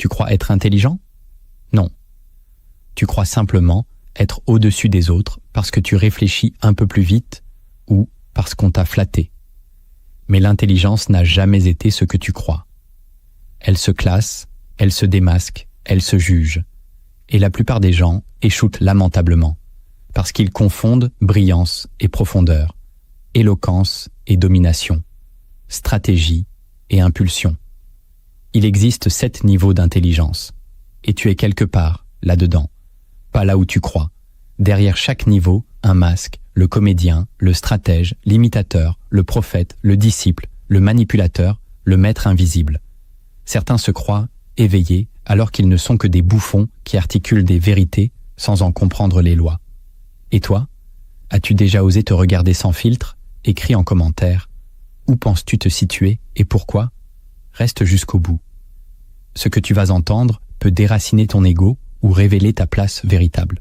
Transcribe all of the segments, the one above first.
Tu crois être intelligent? Non. Tu crois simplement être au-dessus des autres parce que tu réfléchis un peu plus vite ou parce qu'on t'a flatté. Mais l'intelligence n'a jamais été ce que tu crois. Elle se classe, elle se démasque, elle se juge. Et la plupart des gens échouent lamentablement parce qu'ils confondent brillance et profondeur, éloquence et domination, stratégie et impulsion. Il existe 7 niveaux d'intelligence, et tu es quelque part là-dedans, pas là où tu crois. Derrière chaque niveau, un masque, le comédien, le stratège, l'imitateur, le prophète, le disciple, le manipulateur, le maître invisible. Certains se croient éveillés alors qu'ils ne sont que des bouffons qui articulent des vérités sans en comprendre les lois. Et toi, as-tu déjà osé te regarder sans filtre? Écris en commentaire. Où penses-tu te situer et pourquoi? Reste jusqu'au bout. Ce que tu vas entendre peut déraciner ton ego ou révéler ta place véritable.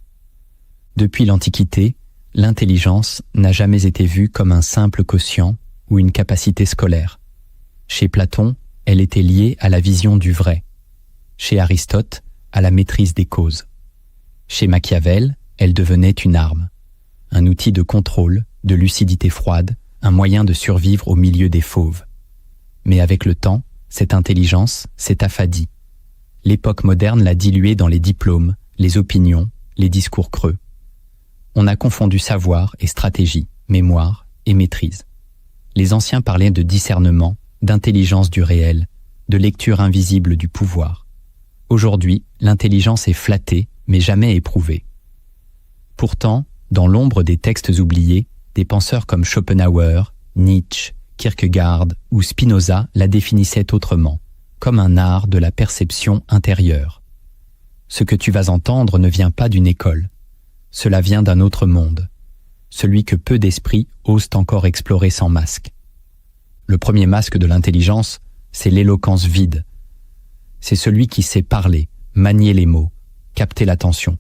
Depuis l'Antiquité, l'intelligence n'a jamais été vue comme un simple quotient ou une capacité scolaire. Chez Platon, elle était liée à la vision du vrai. Chez Aristote, à la maîtrise des causes. Chez Machiavel, elle devenait une arme, un outil de contrôle, de lucidité froide, un moyen de survivre au milieu des fauves. Mais avec le temps, cette intelligence s'est affadie. L'époque moderne l'a diluée dans les diplômes, les opinions, les discours creux. On a confondu savoir et stratégie, mémoire et maîtrise. Les anciens parlaient de discernement, d'intelligence du réel, de lecture invisible du pouvoir. Aujourd'hui, l'intelligence est flattée, mais jamais éprouvée. Pourtant, dans l'ombre des textes oubliés, des penseurs comme Schopenhauer, Nietzsche, Kierkegaard ou Spinoza la définissaient autrement, comme un art de la perception intérieure. Ce que tu vas entendre ne vient pas d'une école. Cela vient d'un autre monde, celui que peu d'esprits osent encore explorer sans masque. Le premier masque de l'intelligence, c'est l'éloquence vide. C'est celui qui sait parler, manier les mots, capter l'attention.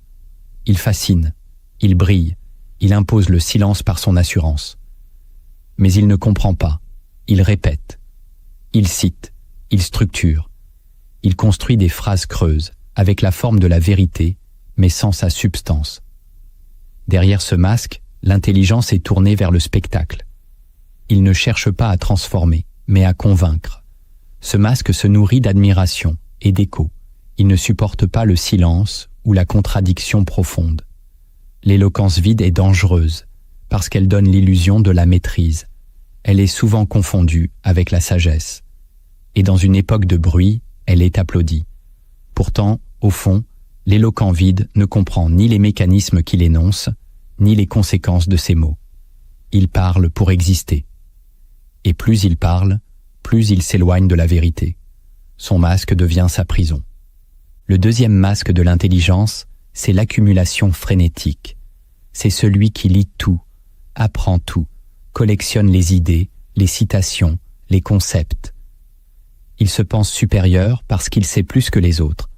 Il fascine, il brille, il impose le silence par son assurance. Mais il ne comprend pas, il répète, il cite, il structure, il construit des phrases creuses, avec la forme de la vérité, mais sans sa substance. Derrière ce masque, l'intelligence est tournée vers le spectacle. Il ne cherche pas à transformer, mais à convaincre. Ce masque se nourrit d'admiration et d'écho. Il ne supporte pas le silence ou la contradiction profonde. L'éloquence vide est dangereuse, parce qu'elle donne l'illusion de la maîtrise. Elle est souvent confondue avec la sagesse. Et dans une époque de bruit, elle est applaudie. Pourtant, au fond, l'éloquent vide ne comprend ni les mécanismes qu'il énonce, ni les conséquences de ses mots. Il parle pour exister. Et plus il parle, plus il s'éloigne de la vérité. Son masque devient sa prison. Le deuxième masque de l'intelligence, c'est l'accumulation frénétique. C'est celui qui lit tout, apprend tout, collectionne les idées, les citations, les concepts. Il se pense supérieur parce qu'il sait plus que les autres.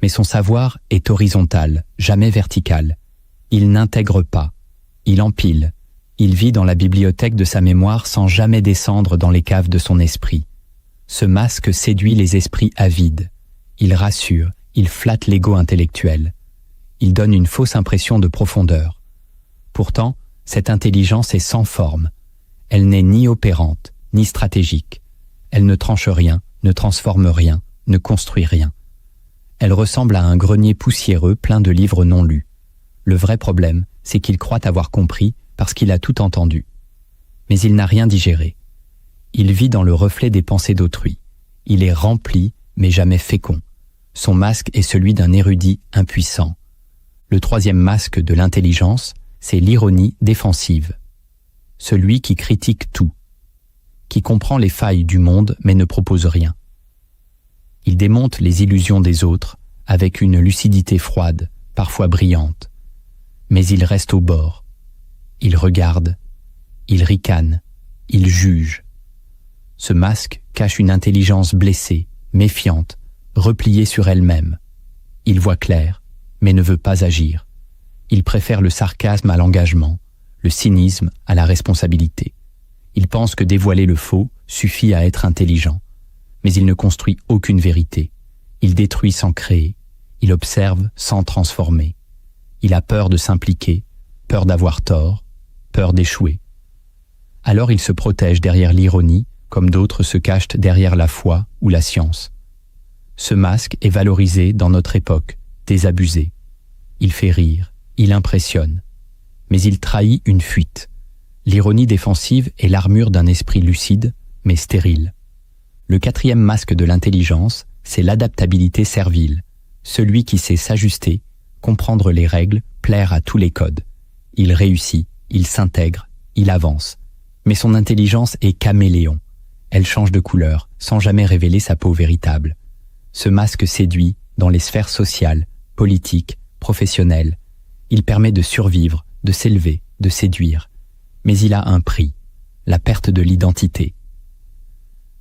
Mais son savoir est horizontal, jamais vertical. Il n'intègre pas, il empile, il vit dans la bibliothèque de sa mémoire sans jamais descendre dans les caves de son esprit. Ce masque séduit les esprits avides. Il rassure, il flatte l'ego intellectuel. Il donne une fausse impression de profondeur. Pourtant, cette intelligence est sans forme. Elle n'est ni opérante, ni stratégique. Elle ne tranche rien, ne transforme rien, ne construit rien. Elle ressemble à un grenier poussiéreux plein de livres non lus. Le vrai problème, c'est qu'il croit avoir compris parce qu'il a tout entendu. Mais il n'a rien digéré. Il vit dans le reflet des pensées d'autrui. Il est rempli, mais jamais fécond. Son masque est celui d'un érudit impuissant. Le troisième masque de l'intelligence, c'est l'ironie défensive. Celui qui critique tout, qui comprend les failles du monde mais ne propose rien. Il démonte les illusions des autres avec une lucidité froide, parfois brillante. Mais il reste au bord. Il regarde, il ricane, il juge. Ce masque cache une intelligence blessée, méfiante, repliée sur elle-même. Il voit clair, mais ne veut pas agir. Il préfère le sarcasme à l'engagement, le cynisme à la responsabilité. Il pense que dévoiler le faux suffit à être intelligent. Mais il ne construit aucune vérité. Il détruit sans créer, il observe sans transformer. Il a peur de s'impliquer, peur d'avoir tort, peur d'échouer. Alors il se protège derrière l'ironie, comme d'autres se cachent derrière la foi ou la science. Ce masque est valorisé dans notre époque, désabusé. Il fait rire, il impressionne. Mais il trahit une fuite. L'ironie défensive est l'armure d'un esprit lucide, mais stérile. Le quatrième masque de l'intelligence, c'est l'adaptabilité servile. Celui qui sait s'ajuster, comprendre les règles, plaire à tous les codes. Il réussit, il s'intègre, il avance. Mais son intelligence est caméléon. Elle change de couleur, sans jamais révéler sa peau véritable. Ce masque séduit dans les sphères sociales, politiques, professionnelles. Il permet de survivre, de s'élever, de séduire. Mais il a un prix, la perte de l'identité.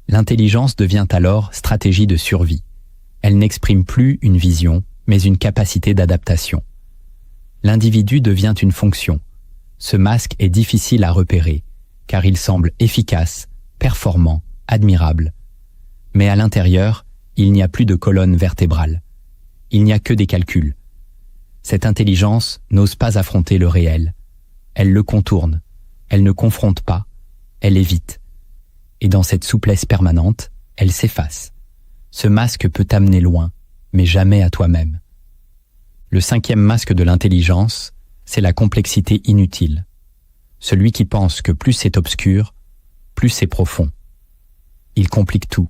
L'intelligence devient alors stratégie de survie. Elle n'exprime plus une vision, mais une capacité d'adaptation. L'individu devient une fonction. Ce masque est difficile à repérer, car il semble efficace, performant, admirable. Mais à l'intérieur, il n'y a plus de colonne vertébrale. Il n'y a que des calculs. Cette intelligence n'ose pas affronter le réel. Elle le contourne. Elle ne confronte pas. Elle évite. Et dans cette souplesse permanente, elle s'efface. Ce masque peut t'amener loin, mais jamais à toi-même. Le cinquième masque de l'intelligence, c'est la complexité inutile. Celui qui pense que plus c'est obscur, plus c'est profond. Il complique tout.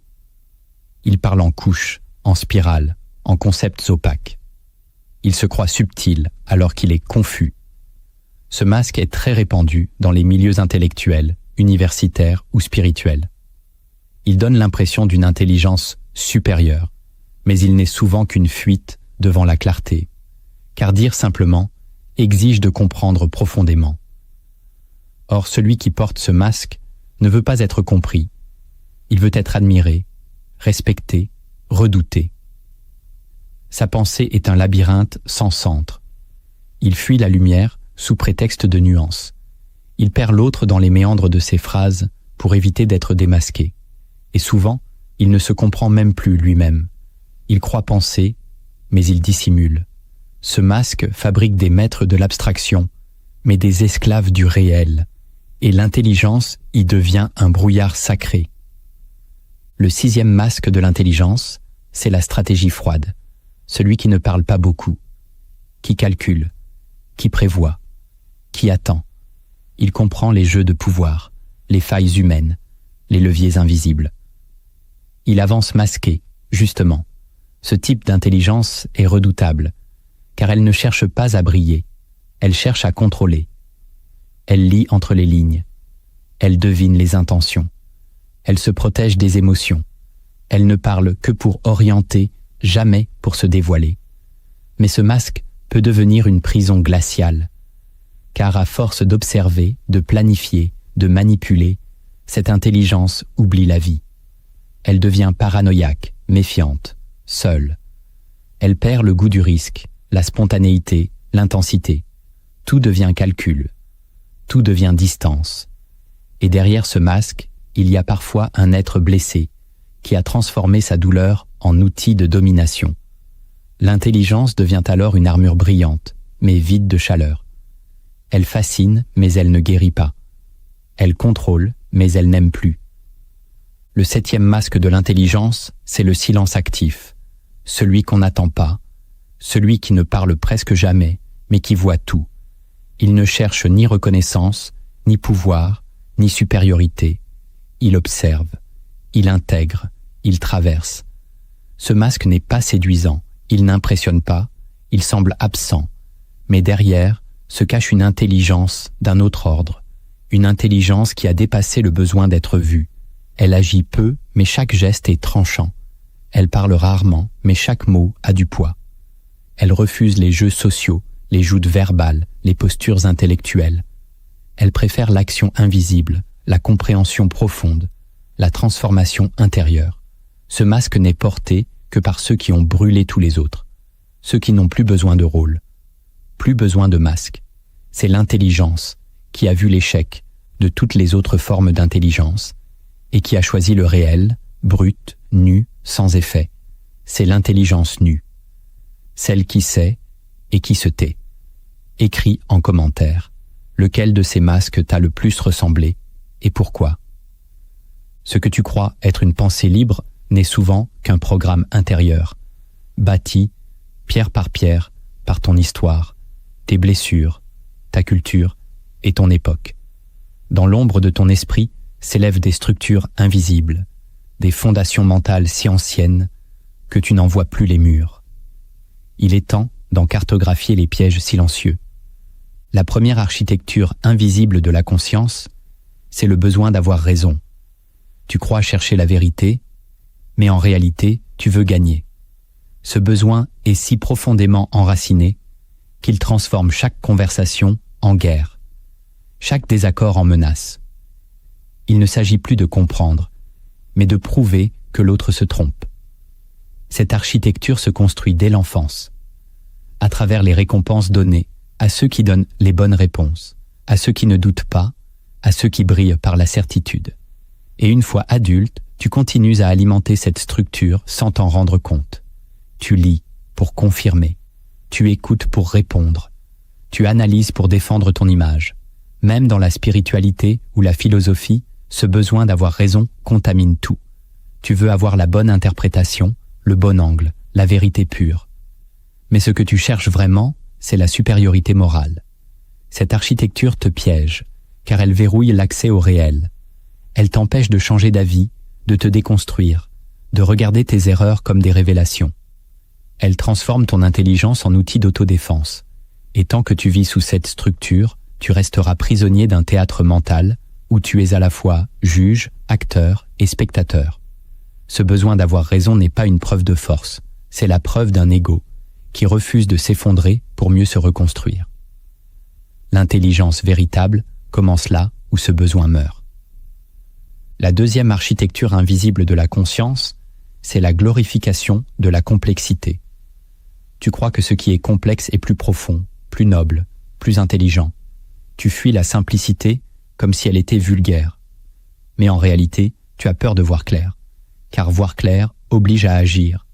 Il parle en couches, en spirales, en concepts opaques. Il se croit subtil alors qu'il est confus. Ce masque est très répandu dans les milieux intellectuels, universitaires ou spirituels. Il donne l'impression d'une intelligence supérieure, mais il n'est souvent qu'une fuite devant la clarté, car dire simplement exige de comprendre profondément. Or, celui qui porte ce masque ne veut pas être compris. Il veut être admiré, respecté, redouté. Sa pensée est un labyrinthe sans centre. Il fuit la lumière sous prétexte de nuances. Il perd l'autre dans les méandres de ses phrases pour éviter d'être démasqué. Et souvent, il ne se comprend même plus lui-même. Il croit penser, mais il dissimule. Ce masque fabrique des maîtres de l'abstraction, mais des esclaves du réel. Et l'intelligence y devient un brouillard sacré. Le sixième masque de l'intelligence, c'est la stratégie froide. Celui qui ne parle pas beaucoup, qui calcule, qui prévoit, qui attend. Il comprend les jeux de pouvoir, les failles humaines, les leviers invisibles. Il avance masqué, justement. Ce type d'intelligence est redoutable, car elle ne cherche pas à briller, elle cherche à contrôler. Elle lit entre les lignes, elle devine les intentions, elle se protège des émotions, elle ne parle que pour orienter, jamais pour se dévoiler. Mais ce masque peut devenir une prison glaciale, car à force d'observer, de planifier, de manipuler, cette intelligence oublie la vie. Elle devient paranoïaque, méfiante, seule. Elle perd le goût du risque, la spontanéité, l'intensité. Tout devient calcul, tout devient distance. Et derrière ce masque, il y a parfois un être blessé, qui a transformé sa douleur en outil de domination. L'intelligence devient alors une armure brillante, mais vide de chaleur. Elle fascine, mais elle ne guérit pas. Elle contrôle, mais elle n'aime plus. Le septième masque de l'intelligence, c'est le silence actif, celui qu'on n'attend pas, celui qui ne parle presque jamais, mais qui voit tout. Il ne cherche ni reconnaissance, ni pouvoir, ni supériorité. Il observe, il intègre, il traverse. Ce masque n'est pas séduisant, il n'impressionne pas, il semble absent, mais derrière se cache une intelligence d'un autre ordre, une intelligence qui a dépassé le besoin d'être vue. Elle agit peu, mais chaque geste est tranchant. Elle parle rarement, mais chaque mot a du poids. Elle refuse les jeux sociaux, les joutes verbales, les postures intellectuelles. Elle préfère l'action invisible, la compréhension profonde, la transformation intérieure. Ce masque n'est porté que par ceux qui ont brûlé tous les autres, ceux qui n'ont plus besoin de rôle, plus besoin de masque. C'est l'intelligence qui a vu l'échec de toutes les autres formes d'intelligence et qui a choisi le réel, brut, nu, sans effet. c'est l'intelligence nue, celle qui sait et qui se tait. Écris en commentaire lequel de ces masques t'a le plus ressemblé et pourquoi. Ce que tu crois être une pensée libre n'est souvent qu'un programme intérieur, bâti, pierre par ton histoire, tes blessures, ta culture et ton époque. Dans l'ombre de ton esprit s'élèvent des structures invisibles, des fondations mentales si anciennes que tu n'en vois plus les murs. Il est temps d'en cartographier les pièges silencieux. La première architecture invisible de la conscience, c'est le besoin d'avoir raison. Tu crois chercher la vérité, mais en réalité, tu veux gagner. Ce besoin est si profondément enraciné qu'il transforme chaque conversation en guerre, chaque désaccord en menace. Il ne s'agit plus de comprendre, mais de prouver que l'autre se trompe. Cette architecture se construit dès l'enfance, à travers les récompenses données à ceux qui donnent les bonnes réponses, à ceux qui ne doutent pas, à ceux qui brillent par la certitude. Et une fois adulte, tu continues à alimenter cette structure sans t'en rendre compte. Tu lis pour confirmer, tu écoutes pour répondre, tu analyses pour défendre ton image. Même dans la spiritualité ou la philosophie, ce besoin d'avoir raison contamine tout. Tu veux avoir la bonne interprétation, le bon angle, la vérité pure. Mais ce que tu cherches vraiment, c'est la supériorité morale. Cette architecture te piège, car elle verrouille l'accès au réel. Elle t'empêche de changer d'avis, de te déconstruire, de regarder tes erreurs comme des révélations. Elle transforme ton intelligence en outil d'autodéfense. Et tant que tu vis sous cette structure, tu resteras prisonnier d'un théâtre mental où tu es à la fois juge, acteur et spectateur. Ce besoin d'avoir raison n'est pas une preuve de force, c'est la preuve d'un ego qui refuse de s'effondrer pour mieux se reconstruire. L'intelligence véritable commence là où ce besoin meurt. La deuxième architecture invisible de la conscience, c'est la glorification de la complexité. Tu crois que ce qui est complexe est plus profond, plus noble, plus intelligent. Tu fuis la simplicité comme si elle était vulgaire. Mais en réalité, tu as peur de voir clair. Car voir clair oblige à agir.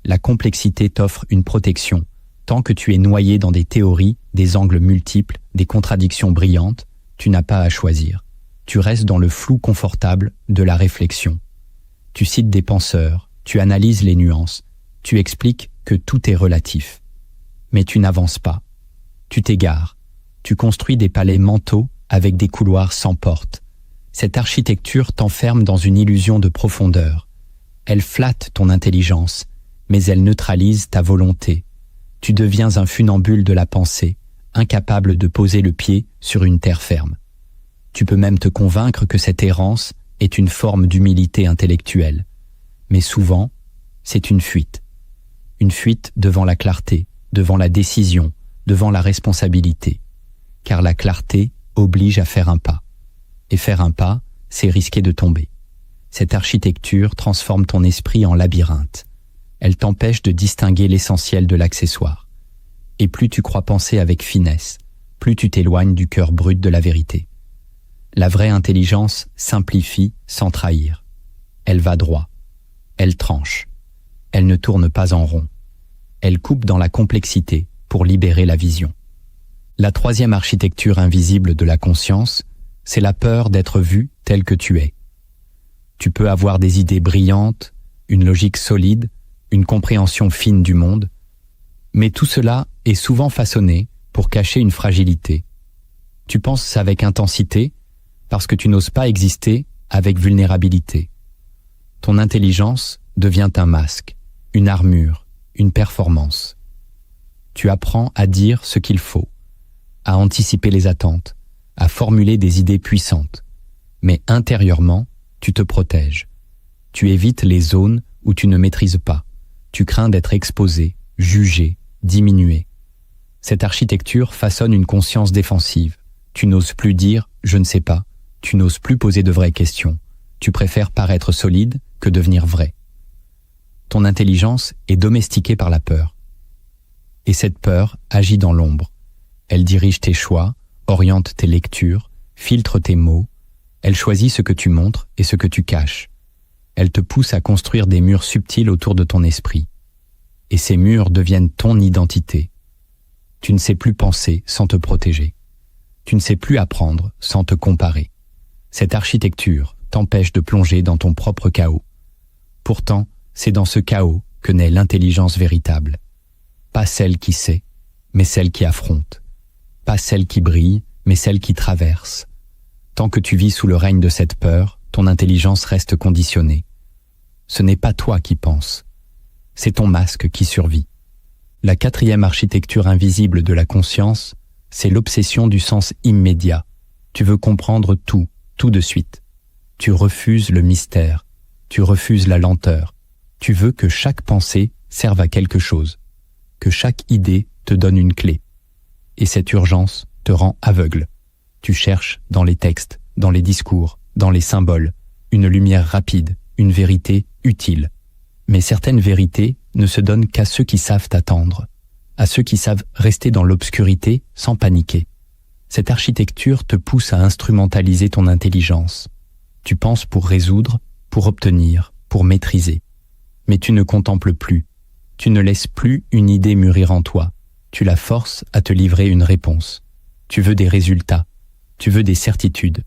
La complexité t'offre une protection. Tant que tu es noyé dans des théories, des angles multiples, des contradictions brillantes, tu n'as pas à choisir. Tu restes dans le flou confortable de la réflexion. Tu cites des penseurs, tu analyses les nuances, tu expliques que tout est relatif. Mais tu n'avances pas. Tu t'égares. Tu construis des palais mentaux avec des couloirs sans porte. Cette architecture t'enferme dans une illusion de profondeur. Elle flatte ton intelligence, mais elle neutralise ta volonté. Tu deviens un funambule de la pensée, incapable de poser le pied sur une terre ferme. Tu peux même te convaincre que cette errance est une forme d'humilité intellectuelle. Mais souvent, c'est une fuite. Une fuite devant la clarté, devant la décision, devant la responsabilité. Car la clarté oblige à faire un pas. Et faire un pas, c'est risquer de tomber. Cette architecture transforme ton esprit en labyrinthe. Elle t'empêche de distinguer l'essentiel de l'accessoire. Et plus tu crois penser avec finesse, plus tu t'éloignes du cœur brut de la vérité. La vraie intelligence simplifie sans trahir. Elle va droit. Elle tranche. Elle ne tourne pas en rond. Elle coupe dans la complexité pour libérer la vision. La troisième architecture invisible de la conscience, c'est la peur d'être vu tel que tu es. Tu peux avoir des idées brillantes, une logique solide, une compréhension fine du monde, mais tout cela est souvent façonné pour cacher une fragilité. Tu penses avec intensité parce que tu n'oses pas exister avec vulnérabilité. Ton intelligence devient un masque, une armure, une performance. Tu apprends à dire ce qu'il faut, à anticiper les attentes, à formuler des idées puissantes. Mais intérieurement, tu te protèges. Tu évites les zones où tu ne maîtrises pas. Tu crains d'être exposé, jugé, diminué. Cette architecture façonne une conscience défensive. Tu n'oses plus dire « je ne sais pas ». Tu n'oses plus poser de vraies questions. Tu préfères paraître solide que devenir vrai. Ton intelligence est domestiquée par la peur. Et cette peur agit dans l'ombre. Elle dirige tes choix, oriente tes lectures, filtre tes mots. Elle choisit ce que tu montres et ce que tu caches. Elle te pousse à construire des murs subtils autour de ton esprit. et ces murs deviennent ton identité. Tu ne sais plus penser sans te protéger. Tu ne sais plus apprendre sans te comparer. Cette architecture t'empêche de plonger dans ton propre chaos. Pourtant, c'est dans ce chaos que naît l'intelligence véritable. Pas celle qui sait, mais celle qui affronte. Pas celle qui brille, mais celle qui traverse. Tant que tu vis sous le règne de cette peur, ton intelligence reste conditionnée. Ce n'est pas toi qui penses, c'est ton masque qui survit. La quatrième architecture invisible de la conscience, c'est l'obsession du sens immédiat. Tu veux comprendre tout, tout de suite. Tu refuses le mystère, tu refuses la lenteur. Tu veux que chaque pensée serve à quelque chose, que chaque idée te donne une clé. Et cette urgence te rend aveugle. Tu cherches dans les textes, dans les discours, dans les symboles, une lumière rapide, une vérité utile. Mais certaines vérités ne se donnent qu'à ceux qui savent attendre, à ceux qui savent rester dans l'obscurité sans paniquer. Cette architecture te pousse à instrumentaliser ton intelligence. Tu penses pour résoudre, pour obtenir, pour maîtriser. Mais tu ne contemples plus. Tu ne laisses plus une idée mûrir en toi. Tu la forces à te livrer une réponse. Tu veux des résultats. Tu veux des certitudes.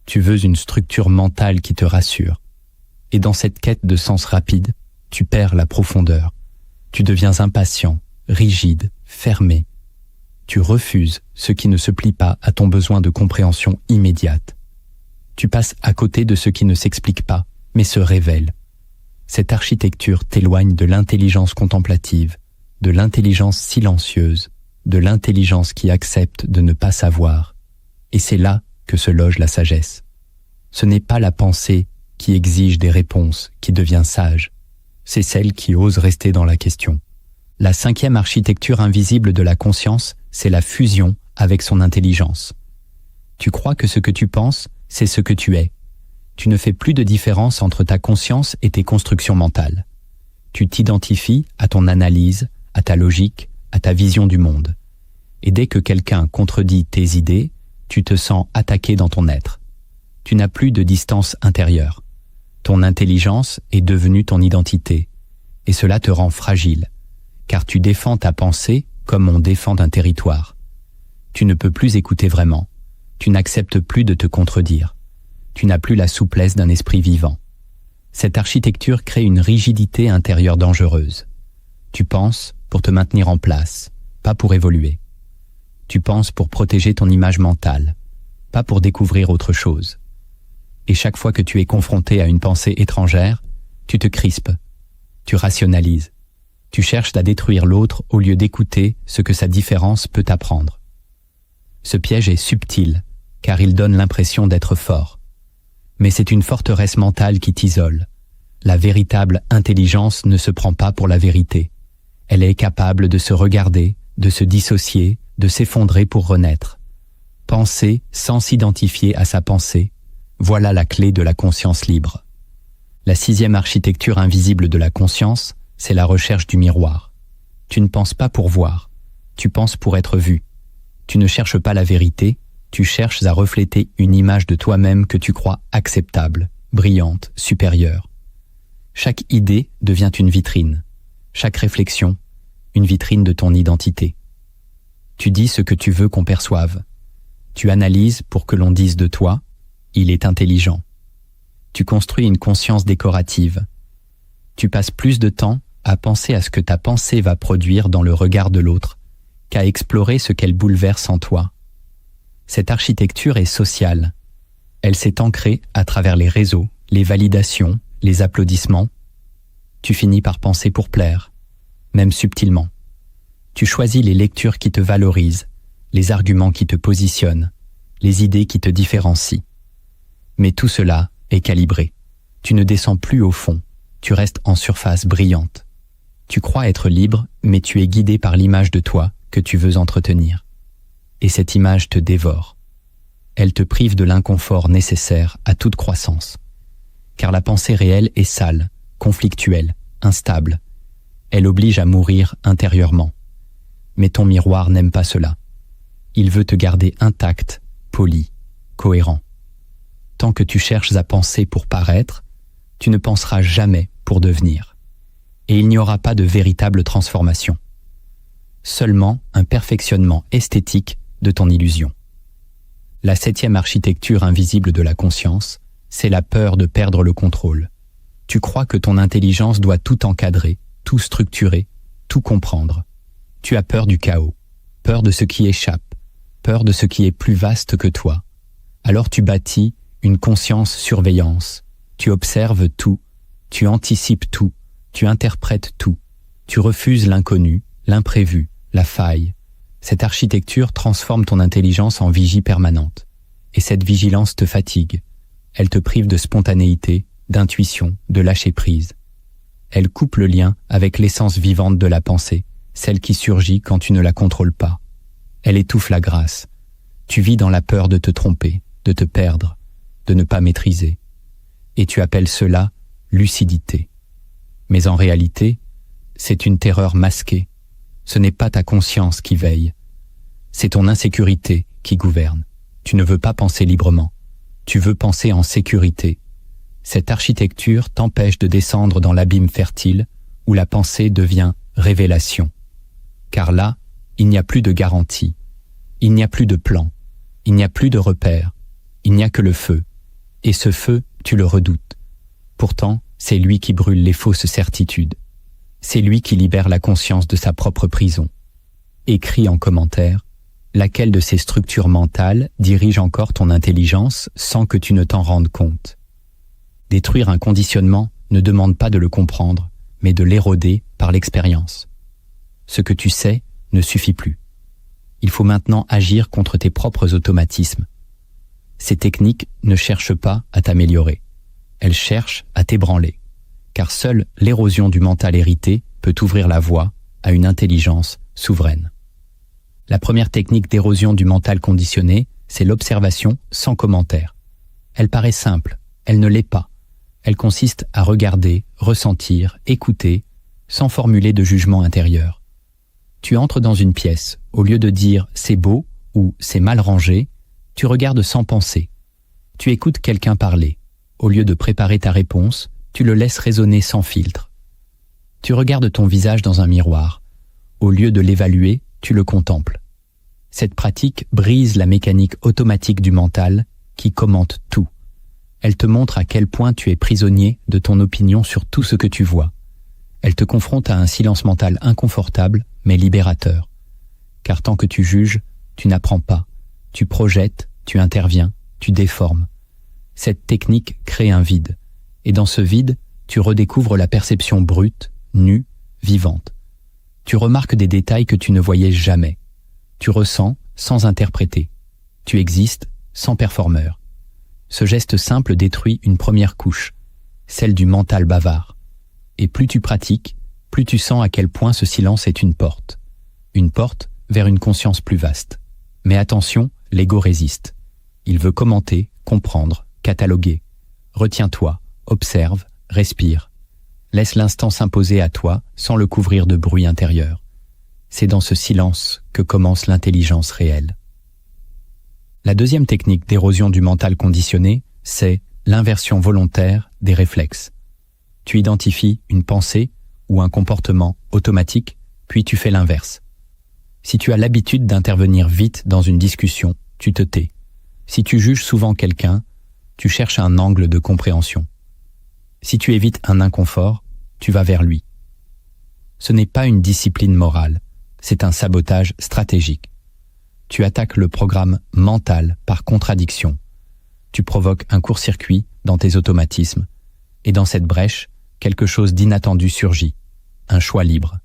Tu veux une structure mentale qui te rassure. Et dans cette quête de sens rapide, tu perds la profondeur. Tu deviens impatient, rigide, fermé. Tu refuses ce qui ne se plie pas à ton besoin de compréhension immédiate. Tu passes à côté de ce qui ne s'explique pas, mais se révèle. Cette architecture t'éloigne de l'intelligence contemplative, de l'intelligence silencieuse, de l'intelligence qui accepte de ne pas savoir. Et c'est là que se loge la sagesse. Ce n'est pas la pensée qui exige des réponses, qui devient sage. C'est celle qui ose rester dans la question. La cinquième architecture invisible de la conscience, c'est la fusion avec son intelligence. Tu crois que ce que tu penses, c'est ce que tu es. Tu ne fais plus de différence entre ta conscience et tes constructions mentales. Tu t'identifies à ton analyse, à ta logique, à ta vision du monde. Et dès que quelqu'un contredit tes idées, tu te sens attaqué dans ton être. Tu n'as plus de distance intérieure. Ton intelligence est devenue ton identité, et cela te rend fragile, car tu défends ta pensée comme on défend un territoire. Tu ne peux plus écouter vraiment, tu n'acceptes plus de te contredire, tu n'as plus la souplesse d'un esprit vivant. Cette architecture crée une rigidité intérieure dangereuse. Tu penses pour te maintenir en place, pas pour évoluer. Tu penses pour protéger ton image mentale, pas pour découvrir autre chose. Et chaque fois que tu es confronté à une pensée étrangère, tu te crispes, tu rationalises, tu cherches à détruire l'autre au lieu d'écouter ce que sa différence peut t'apprendre. Ce piège est subtil, car il donne l'impression d'être fort. Mais c'est une forteresse mentale qui t'isole. La véritable intelligence ne se prend pas pour la vérité. Elle est capable de se regarder, de se dissocier, de s'effondrer pour renaître. Penser sans s'identifier à sa pensée, voilà la clé de la conscience libre. La sixième architecture invisible de la conscience, c'est la recherche du miroir. Tu ne penses pas pour voir, tu penses pour être vu. Tu ne cherches pas la vérité, tu cherches à refléter une image de toi-même que tu crois acceptable, brillante, supérieure. Chaque idée devient une vitrine, chaque réflexion, une vitrine de ton identité. Tu dis ce que tu veux qu'on perçoive. Tu analyses pour que l'on dise de toi, il est intelligent. Tu construis une conscience décorative. Tu passes plus de temps à penser à ce que ta pensée va produire dans le regard de l'autre qu'à explorer ce qu'elle bouleverse en toi. Cette architecture est sociale. Elle s'est ancrée à travers les réseaux, les validations, les applaudissements. Tu finis par penser pour plaire, même subtilement. Tu choisis les lectures qui te valorisent, les arguments qui te positionnent, les idées qui te différencient. Mais tout cela est calibré. Tu ne descends plus au fond, tu restes en surface brillante. Tu crois être libre, mais tu es guidé par l'image de toi que tu veux entretenir. Et cette image te dévore. Elle te prive de l'inconfort nécessaire à toute croissance. Car la pensée réelle est sale, conflictuelle, instable. Elle oblige à mourir intérieurement. Mais ton miroir n'aime pas cela. Il veut te garder intact, poli, cohérent. Tant que tu cherches à penser pour paraître, tu ne penseras jamais pour devenir. et il n'y aura pas de véritable transformation. Seulement un perfectionnement esthétique de ton illusion. La 7e architecture invisible de la conscience, c'est la peur de perdre le contrôle. Tu crois que ton intelligence doit tout encadrer, tout structurer, tout comprendre. Tu as peur du chaos, peur de ce qui échappe, peur de ce qui est plus vaste que toi. Alors tu bâtis une conscience surveillance. Tu observes tout, tu anticipes tout, tu interprètes tout. Tu refuses l'inconnu, l'imprévu, la faille. Cette architecture transforme ton intelligence en vigie permanente. Et cette vigilance te fatigue. Elle te prive de spontanéité, d'intuition, de lâcher prise. Elle coupe le lien avec l'essence vivante de la pensée, celle qui surgit quand tu ne la contrôles pas. Elle étouffe la grâce. Tu vis dans la peur de te tromper, de te perdre, de ne pas maîtriser. Et tu appelles cela lucidité. Mais en réalité, c'est une terreur masquée. Ce n'est pas ta conscience qui veille. C'est ton insécurité qui gouverne. Tu ne veux pas penser librement. Tu veux penser en sécurité. Cette architecture t'empêche de descendre dans l'abîme fertile où la pensée devient révélation. Car là, il n'y a plus de garantie. Il n'y a plus de plan. Il n'y a plus de repère. Il n'y a que le feu. Et ce feu, tu le redoutes. Pourtant, c'est lui qui brûle les fausses certitudes. C'est lui qui libère la conscience de sa propre prison. Écris en commentaire, laquelle de ces structures mentales dirige encore ton intelligence sans que tu ne t'en rendes compte. Détruire un conditionnement ne demande pas de le comprendre, mais de l'éroder par l'expérience. Ce que tu sais ne suffit plus. Il faut maintenant agir contre tes propres automatismes. Ces techniques ne cherchent pas à t'améliorer. Elles cherchent à t'ébranler. Car seule l'érosion du mental hérité peut ouvrir la voie à une intelligence souveraine. La première technique d'érosion du mental conditionné, c'est l'observation sans commentaire. Elle paraît simple, elle ne l'est pas. Elle consiste à regarder, ressentir, écouter, sans formuler de jugement intérieur. Tu entres dans une pièce, au lieu de dire « c'est beau » ou « c'est mal rangé », tu regardes sans penser. Tu écoutes quelqu'un parler. Au lieu de préparer ta réponse, tu le laisses résonner sans filtre. Tu regardes ton visage dans un miroir. Au lieu de l'évaluer, tu le contemples. Cette pratique brise la mécanique automatique du mental qui commente tout. Elle te montre à quel point tu es prisonnier de ton opinion sur tout ce que tu vois. Elle te confronte à un silence mental inconfortable, mais libérateur. Car tant que tu juges, tu n'apprends pas. Tu projettes, tu interviens, tu déformes. Cette technique crée un vide. Et dans ce vide, tu redécouvres la perception brute, nue, vivante. Tu remarques des détails que tu ne voyais jamais. Tu ressens sans interpréter. Tu existes sans performeur. Ce geste simple détruit une première couche, celle du mental bavard. Et plus tu pratiques, plus tu sens à quel point ce silence est une porte. Une porte vers une conscience plus vaste. Mais attention, l'ego résiste. Il veut commenter, comprendre, cataloguer. Retiens-toi, observe, respire. Laisse l'instant s'imposer à toi sans le couvrir de bruit intérieur. C'est dans ce silence que commence l'intelligence réelle. La deuxième technique d'érosion du mental conditionné, c'est l'inversion volontaire des réflexes. Tu identifies une pensée ou un comportement automatique, puis tu fais l'inverse. Si tu as l'habitude d'intervenir vite dans une discussion, tu te tais. Si tu juges souvent quelqu'un, tu cherches un angle de compréhension. Si tu évites un inconfort, tu vas vers lui. Ce n'est pas une discipline morale, c'est un sabotage stratégique. Tu attaques le programme mental par contradiction. Tu provoques un court-circuit dans tes automatismes. Et dans cette brèche, quelque chose d'inattendu surgit. Un choix libre.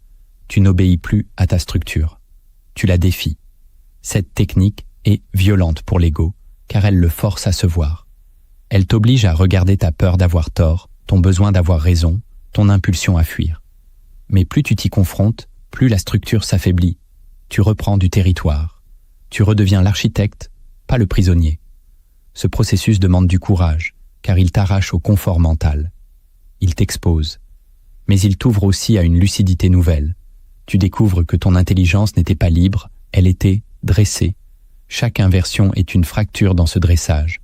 Tu n'obéis plus à ta structure. Tu la défies. Cette technique est violente pour l'ego, car elle le force à se voir. Elle t'oblige à regarder ta peur d'avoir tort, ton besoin d'avoir raison, ton impulsion à fuir. Mais plus tu t'y confrontes, plus la structure s'affaiblit. Tu reprends du territoire. Tu redeviens l'architecte, pas le prisonnier. Ce processus demande du courage, car il t'arrache au confort mental. Il t'expose. Mais il t'ouvre aussi à une lucidité nouvelle. Tu découvres que ton intelligence n'était pas libre, elle était dressée. Chaque inversion est une fracture dans ce dressage.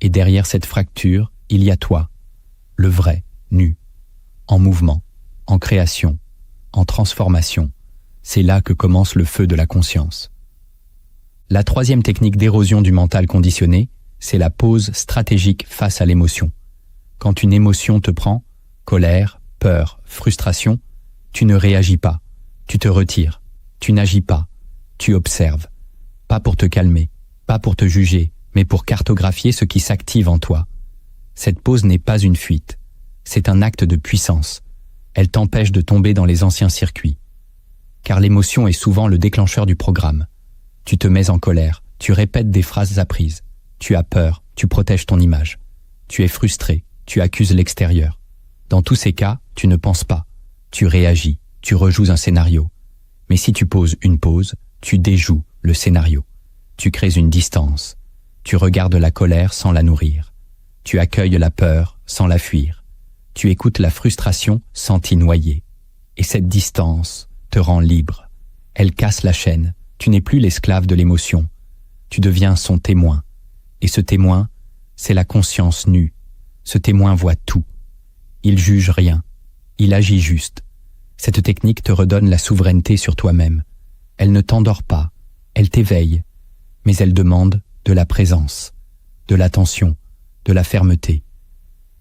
Et derrière cette fracture, il y a toi, le vrai, nu, en mouvement, en création, en transformation. C'est là que commence le feu de la conscience. La troisième technique d'érosion du mental conditionné, c'est la pause stratégique face à l'émotion. Quand une émotion te prend, colère, peur, frustration, tu ne réagis pas, tu te retires, tu n'agis pas, tu observes. Pas pour te calmer, pas pour te juger, mais pour cartographier ce qui s'active en toi. Cette pause n'est pas une fuite, c'est un acte de puissance. Elle t'empêche de tomber dans les anciens circuits. Car l'émotion est souvent le déclencheur du programme. Tu te mets en colère, tu répètes des phrases apprises, tu as peur, tu protèges ton image. Tu es frustré, tu accuses l'extérieur. Dans tous ces cas, tu ne penses pas, tu réagis, tu rejoues un scénario. Mais si tu poses une pause, tu déjoues le scénario. Tu crées une distance. Tu regardes la colère sans la nourrir. Tu accueilles la peur sans la fuir. Tu écoutes la frustration sans t'y noyer. Et cette distance te rend libre. Elle casse la chaîne. Tu n'es plus l'esclave de l'émotion. Tu deviens son témoin. Et ce témoin, c'est la conscience nue. Ce témoin voit tout. Il juge rien. Il agit juste. Cette technique te redonne la souveraineté sur toi-même. Elle ne t'endort pas. Elle t'éveille. Mais elle demande de la présence, de l'attention, de la fermeté.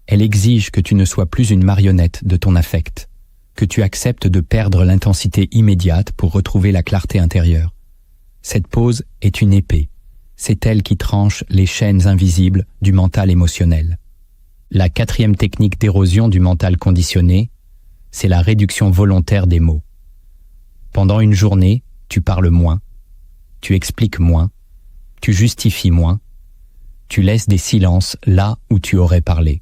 Elle exige que tu ne sois plus une marionnette de ton affect, que tu acceptes de perdre l'intensité immédiate pour retrouver la clarté intérieure. Cette pause est une épée. C'est elle qui tranche les chaînes invisibles du mental émotionnel. La quatrième technique d'érosion du mental conditionné, c'est la réduction volontaire des mots. Pendant une journée, tu parles moins, tu expliques moins, tu justifies moins, tu laisses des silences là où tu aurais parlé.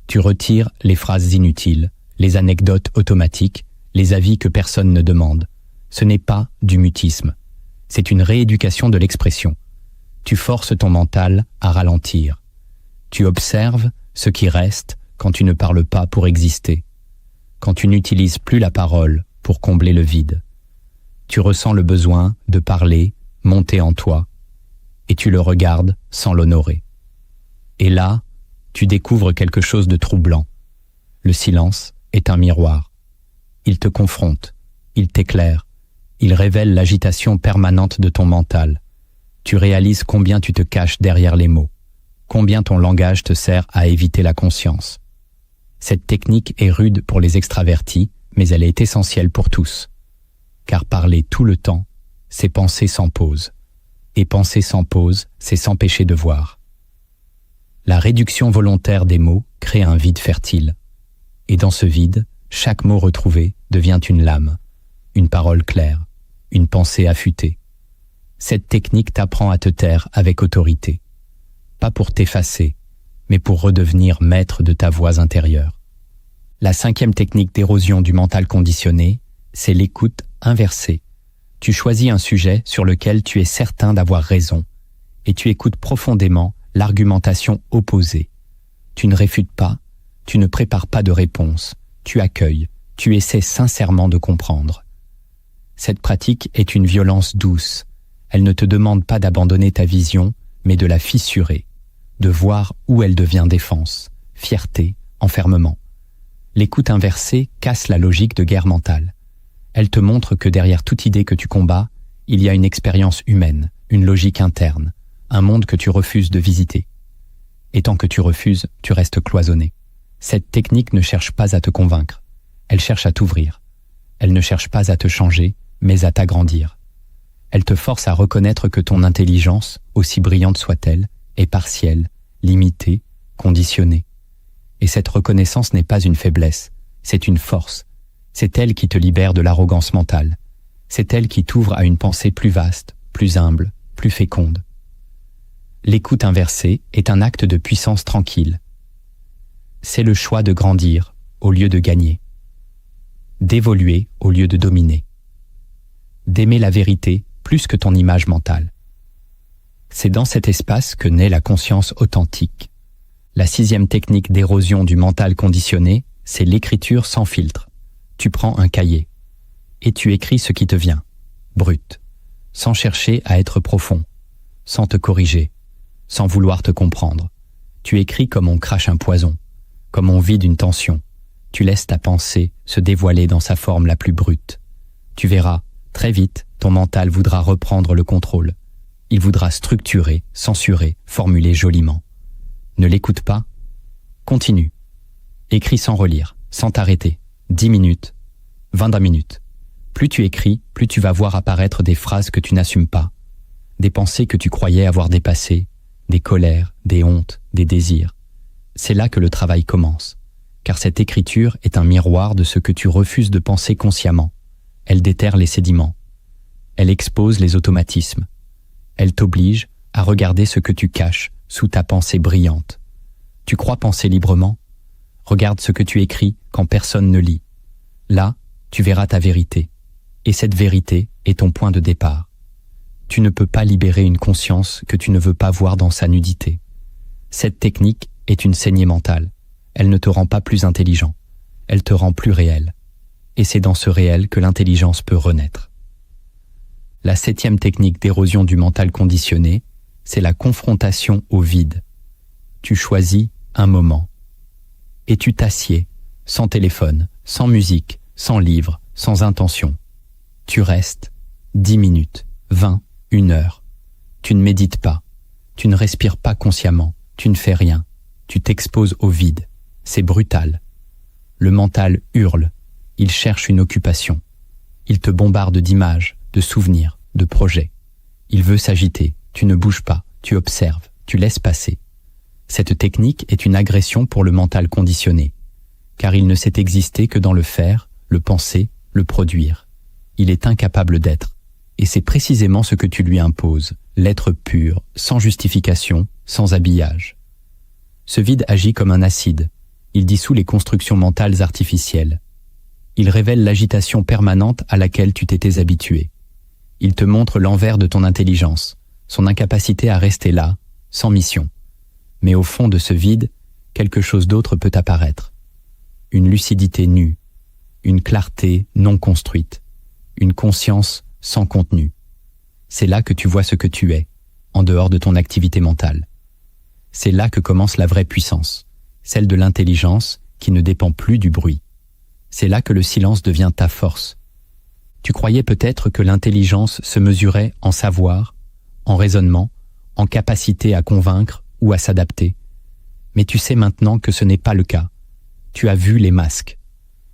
Tu retires les phrases inutiles, les anecdotes automatiques, les avis que personne ne demande. Ce n'est pas du mutisme, c'est une rééducation de l'expression. Tu forces ton mental à ralentir. Tu observes ce qui reste quand tu ne parles pas pour exister, quand tu n'utilises plus la parole pour combler le vide. Tu ressens le besoin de parler, monter en toi, et tu le regardes sans l'honorer. Et là, tu découvres quelque chose de troublant. Le silence est un miroir. Il te confronte, il t'éclaire, il révèle l'agitation permanente de ton mental. Tu réalises combien tu te caches derrière les mots, combien ton langage te sert à éviter la conscience. Cette technique est rude pour les extravertis, mais elle est essentielle pour tous. Car parler tout le temps, c'est penser sans pause. Et penser sans pause, c'est s'empêcher de voir. La réduction volontaire des mots crée un vide fertile. Et dans ce vide, chaque mot retrouvé devient une lame, une parole claire, une pensée affûtée. Cette technique t'apprend à te taire avec autorité. Pas pour t'effacer, mais pour redevenir maître de ta voix intérieure. La cinquième technique d'érosion du mental conditionné, c'est l'écoute inversée. Tu choisis un sujet sur lequel tu es certain d'avoir raison et tu écoutes profondément l'argumentation opposée. Tu ne réfutes pas, tu ne prépares pas de réponse, tu accueilles, tu essaies sincèrement de comprendre. Cette pratique est une violence douce. Elle ne te demande pas d'abandonner ta vision, mais de la fissurer, de voir où elle devient défense, fierté, enfermement. L'écoute inversée casse la logique de guerre mentale. Elle te montre que derrière toute idée que tu combats, il y a une expérience humaine, une logique interne, un monde que tu refuses de visiter. Et tant que tu refuses, tu restes cloisonné. Cette technique ne cherche pas à te convaincre, elle cherche à t'ouvrir. Elle ne cherche pas à te changer, mais à t'agrandir. Elle te force à reconnaître que ton intelligence, aussi brillante soit-elle, est partielle, limitée, conditionnée. Et cette reconnaissance n'est pas une faiblesse, c'est une force. C'est elle qui te libère de l'arrogance mentale. C'est elle qui t'ouvre à une pensée plus vaste, plus humble, plus féconde. L'écoute inversée est un acte de puissance tranquille. C'est le choix de grandir au lieu de gagner, d'évoluer au lieu de dominer, d'aimer la vérité plus que ton image mentale. C'est dans cet espace que naît la conscience authentique. La sixième technique d'érosion du mental conditionné, c'est l'écriture sans filtre. Tu prends un cahier et tu écris ce qui te vient, brut, sans chercher à être profond, sans te corriger, sans vouloir te comprendre. Tu écris comme on crache un poison, comme on vide une tension. tu laisses ta pensée se dévoiler dans sa forme la plus brute. Tu verras, très vite, ton mental voudra reprendre le contrôle. Il voudra structurer, censurer, formuler joliment. Ne l'écoute pas. Continue. Écris sans relire, sans t'arrêter. 10 minutes, 20 minutes. Plus tu écris, plus tu vas voir apparaître des phrases que tu n'assumes pas, des pensées que tu croyais avoir dépassées, des colères, des hontes, des désirs. C'est là que le travail commence, car cette écriture est un miroir de ce que tu refuses de penser consciemment. Elle déterre les sédiments. Elle expose les automatismes. Elle t'oblige à regarder ce que tu caches sous ta pensée brillante. Tu crois penser librement? Regarde ce que tu écris quand personne ne lit. Là, tu verras ta vérité. Et cette vérité est ton point de départ. Tu ne peux pas libérer une conscience que tu ne veux pas voir dans sa nudité. Cette technique est une saignée mentale. Elle ne te rend pas plus intelligent. Elle te rend plus réel. Et c'est dans ce réel que l'intelligence peut renaître. La 7e technique d'érosion du mental conditionné, c'est la confrontation au vide. Tu choisis un moment. Et tu t'assieds, sans téléphone, sans musique, sans livre, sans intention. Tu restes 10 minutes, 20, 1 heure. Tu ne médites pas, tu ne respires pas consciemment, tu ne fais rien. Tu t'exposes au vide. C'est brutal. Le mental hurle, il cherche une occupation. Il te bombarde d'images, de souvenirs, de projets. Il veut s'agiter, tu ne bouges pas, tu observes, tu laisses passer. Cette technique est une agression pour le mental conditionné, car il ne sait exister que dans le faire, le penser, le produire. Il est incapable d'être, et c'est précisément ce que tu lui imposes, l'être pur, sans justification, sans habillage. Ce vide agit comme un acide, il dissout les constructions mentales artificielles. Il révèle l'agitation permanente à laquelle tu t'étais habitué. Il te montre l'envers de ton intelligence, son incapacité à rester là, sans mission. Mais au fond de ce vide, quelque chose d'autre peut apparaître. Une lucidité nue, une clarté non construite, une conscience sans contenu. C'est là que tu vois ce que tu es, en dehors de ton activité mentale. C'est là que commence la vraie puissance, celle de l'intelligence qui ne dépend plus du bruit. C'est là que le silence devient ta force. Tu croyais peut-être que l'intelligence se mesurait en savoir, en raisonnement, en capacité à convaincre ou à s'adapter. Mais tu sais maintenant que ce n'est pas le cas. Tu as vu les masques.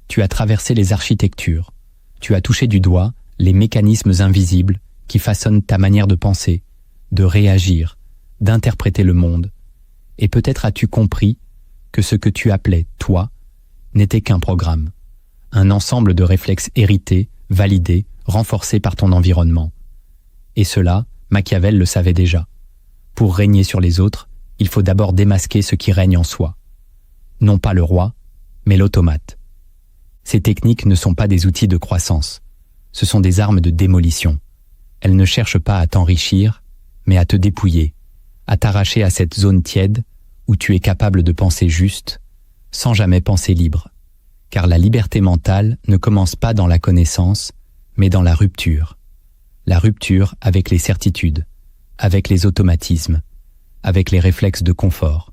Tu as traversé les architectures. Tu as touché du doigt les mécanismes invisibles qui façonnent ta manière de penser, de réagir, d'interpréter le monde. Et peut-être as-tu compris que ce que tu appelais « toi » n'était qu'un programme, un ensemble de réflexes hérités, validés, renforcés par ton environnement. Et cela, Machiavel le savait déjà. Pour régner sur les autres, il faut d'abord démasquer ce qui règne en soi. Non pas le roi, mais l'automate. Ces techniques ne sont pas des outils de croissance, ce sont des armes de démolition. Elles ne cherchent pas à t'enrichir, mais à te dépouiller, à t'arracher à cette zone tiède où tu es capable de penser juste, sans jamais penser libre. Car la liberté mentale ne commence pas dans la connaissance, mais dans la rupture. La rupture avec les certitudes, avec les automatismes, avec les réflexes de confort.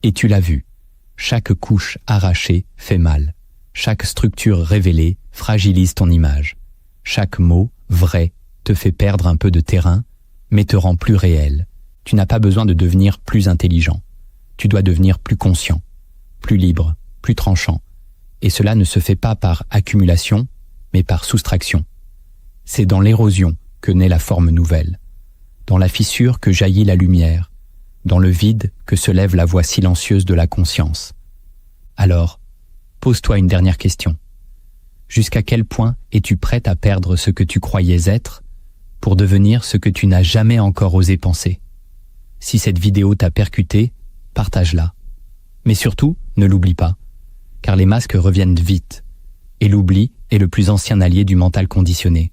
Et tu l'as vu, chaque couche arrachée fait mal. Chaque structure révélée fragilise ton image. Chaque mot, vrai, te fait perdre un peu de terrain, mais te rend plus réel. Tu n'as pas besoin de devenir plus intelligent. Tu dois devenir plus conscient, plus libre, plus tranchant. Et cela ne se fait pas par accumulation, mais par soustraction. C'est dans l'érosion que naît la forme nouvelle, dans la fissure que jaillit la lumière, dans le vide que se lève la voix silencieuse de la conscience. Alors, pose-toi une dernière question. Jusqu'à quel point es-tu prête à perdre ce que tu croyais être pour devenir ce que tu n'as jamais encore osé penser? Si cette vidéo t'a percuté, partage-la. Mais surtout, ne l'oublie pas, car les masques reviennent vite, et l'oubli est le plus ancien allié du mental conditionné.